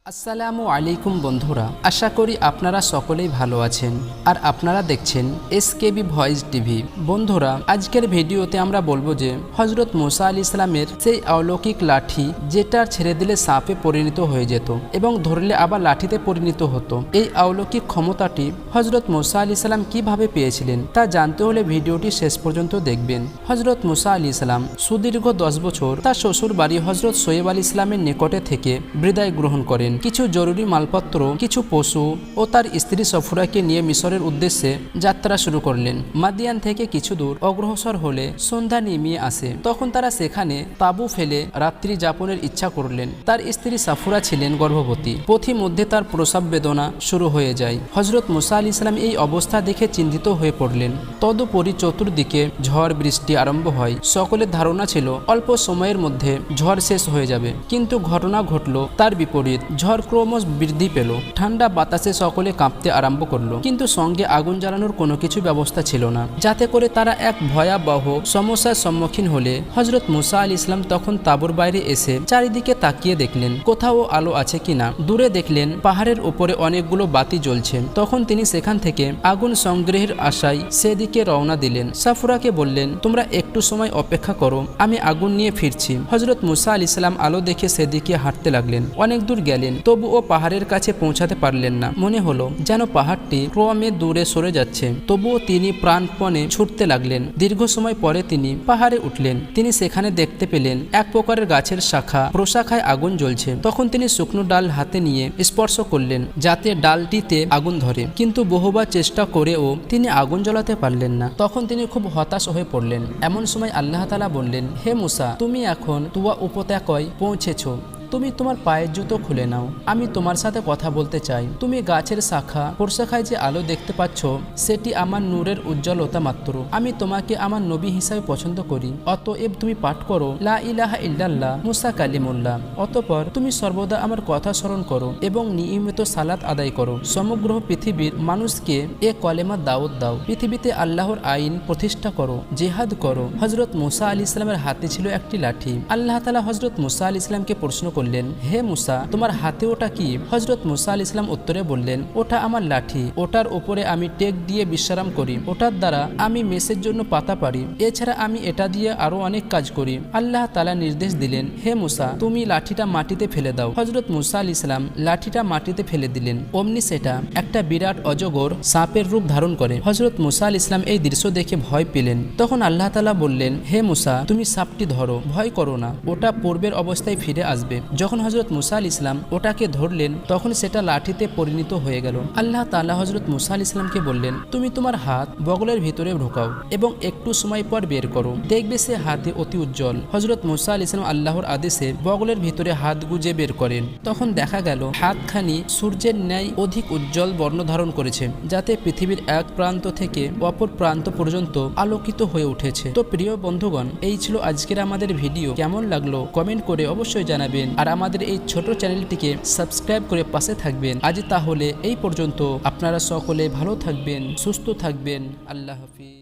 আসসালামু আলাইকুম বন্ধুরা, আশা করি আপনারা সকলেই ভালো আছেন আর আপনারা দেখছেন এসকেবি ভয়েস টিভি। বন্ধুরা, আজকের ভিডিওতে আমরা বলবো যে হযরত মুসা আলাইহিস সালামের সেই অলৌকিক লাঠি যেটা ছেড়ে দিলে সাপে পরিণত হয়ে যেত এবং ধরলে আবার লাঠিতে পরিণত হতো, এই অলৌকিক ক্ষমতাটি হযরত মুসা আলাইহিস সালাম কিভাবে পেয়েছিলেন তা জানতে হলে ভিডিওটি শেষ পর্যন্ত দেখবেন। হযরত মুসা আলাইহিস সালাম সুদীর্ঘ 10 বছর তার শ্বশুর বাড়ি হযরত শোয়েব আলাইহিস সালামের নিকটে থেকে বিদায় গ্রহণ করেন। কিছু জরুরি মালপত্র, কিছু পশু ও তার স্ত্রী সফুরাকে নিয়ে মিশরের উদ্দেশ্যে যাত্রা শুরু করলেন। মাদিয়ান থেকে কিছু দূর অগ্রসর হলে সন্ধ্যা নেমে আসে। তখন তারা সেখানে তাঁবু ফেলে রাত্রি যাপনের ইচ্ছা করলেন। তার স্ত্রী সাফুরা ছিলেন গর্ভবতী। পথিমধ্যে তার প্রসব বেদনা শুরু হয়ে যায়। হযরত মুসা আলাইহিস সালাম এই অবস্থা দেখে চিন্তিত হয়ে পড়লেন। তদুপরি চতুর্দিকে ঝড় বৃষ্টি আরম্ভ হয়। সকলের ধারণা ছিল অল্প সময়ের মধ্যে ঝড় শেষ হয়ে যাবে, কিন্তু ঘটনা ঘটল তার বিপরীত। ঝড় ক্রমশ বৃদ্ধি পেল। ঠান্ডা বাতাসে সকলে কাঁপতে আরম্ভ করলো, কিন্তু সঙ্গে আগুন জ্বালানোর কোনো কিছু ব্যবস্থা ছিল না, যাতে করে তারা এক ভয়াবহ সমস্যার সম্মুখীন হলে হযরত মুসা আলাইহিস সালাম তখন তাঁবুর বাইরে এসে চারিদিকে তাকিয়ে দেখলেন কোথাও আলো আছে কিনা। দূরে দেখলেন পাহাড়ের উপরে অনেকগুলো বাতি জ্বলছে। তখন তিনি সেখান থেকে আগুন সংগ্রহের আশায় সেদিকে রওনা দিলেন। সাফুরাকে বললেন, তোমরা একটু সময় অপেক্ষা করো, আমি আগুন নিয়ে ফিরছি। হযরত মুসা আলাইহিস সালাম আলো দেখে সেদিকে হাঁটতে লাগলেন। অনেক দূর গেলেন, তবুও পাহাড়ের কাছে পৌঁছাতে পারলেন না। মনে হলো যেন পাহাড়টি ক্রমে দূরে সরে যাচ্ছে। তবুও তিনি প্রাণপণে ছুটতে লাগলেন। দীর্ঘ সময় পরে তিনি পাহাড়ে উঠলেন। তিনি সেখানে দেখতে পেলেন এক প্রকারের গাছের শাখা প্রশাখায় আগুন জ্বলছে। তখন তিনি শুকনো ডাল হাতে নিয়ে স্পর্শ করলেন যাতে ডালটিতে আগুন ধরে, কিন্তু বহুবার চেষ্টা করেও তিনি আগুন জ্বালাতে পারলেন না। তখন তিনি খুব হতাশ হয়ে পড়লেন। এমন সময় আল্লাহ তাআলা বললেন, হে মুসা, তুমি এখন তুয়া উপত্যকায় পৌঁছেছ। তুমি তোমার পায়ের জুতো খুলে নাও, আমি তোমার সাথে কথা বলতে চাই। তুমি গাছের শাখা প্রশাখায় যে আলো দেখতে পাচ্ছ সেটি আমার নূরের উজ্জ্বলতা মাত্র। আমি তোমাকে আমার নবী হিসাবে পছন্দ করি, অতএব তুমি পাঠ করো লা ইলাহা ইল্লাল্লাহ মুসা কালিমুল্লাহ। অতঃপর তুমি সর্বদা আমার কথা স্মরণ করো এবং নিয়মিত সালাত আদায় করো। সমগ্র পৃথিবীর মানুষকে এ কলেমা দাওয়াত দাও। পৃথিবীতে আল্লাহর আইন প্রতিষ্ঠা করো, জিহাদ করো। হযরত মুসা আলাইহিস সালামের হাতে ছিল একটি লাঠি। আল্লাহ তাআলা হযরত মুসা আলাইহিস সালামকে প্রশ্ন করলেন, হে মুসা, তোমার হাতে ওটা কি? হযরত মুসা আলাইহিস সালাম উত্তরে বললেন, ওটা আমার লাঠি। ওটার উপরে আমি টেক দিয়ে বিশ্রাম করি। ওটার দ্বারা আমি মেষের জন্য পাতা পারি। এছাড়া আমি এটা দিয়ে আরো অনেক কাজ করি। আল্লাহ তাআলা নির্দেশ দিলেন, হে মুসা, তুমি লাঠিটা মাটিতে ফেলে দাও। হযরত মুসা আলাইহিস সালাম লাঠিটা মাটিতে ফেলে দিলেন। অমনি সেটা একটা বিরাট অজগর সাপের রূপ ধারণ করে। হযরত মুসা আলাইহিস সালাম এই দৃশ্য দেখে ভয় পেলেন। তখন আল্লাহ তাআলা বললেন, হে মুসা, তুমি সাপটি ধরো, ভয় করো না, ওটা পূর্বের অবস্থায় ফিরে আসবে। যখন হযরত মুসা আলাইহিস সালাম ওটাকে ধরলেন তখন সেটা লাঠিতে পরিণত হয়ে গেল। আল্লাহ তাআলা হযরত মুসা আলাইহিস সালামকে বললেন, তুমি তোমার হাত বগলের ভিতরে ঢোকাও এবং একটু সময় পর বের করো, দেখবে সে হাতে অতি উজ্জ্বল। হযরত মুসা আলাইহিস সালাম আল্লাহর আদেশে বগলের ভিতরে হাত গুজে বের করেন। তখন দেখা গেল হাতখানি সূর্যের ন্যায় অধিক উজ্জ্বল বর্ণ ধারণ করেছে, যাতে পৃথিবীর এক প্রান্ত থেকে অপর প্রান্ত পর্যন্ত আলোকিত হয়ে উঠেছে। তো প্রিয় বন্ধুগণ, এই ছিল আজকের আমাদের ভিডিও। কেমন লাগলো কমেন্ট করে অবশ্যই জানাবেন আর আমাদের এই ছোট চ্যানেলটিকে সাবস্ক্রাইব করে পাশে থাকবেন। আজ তাহলে এই পর্যন্ত। আপনারা সকলে ভালো থাকবেন, সুস্থ থাকবেন। আল্লাহ হাফিজ।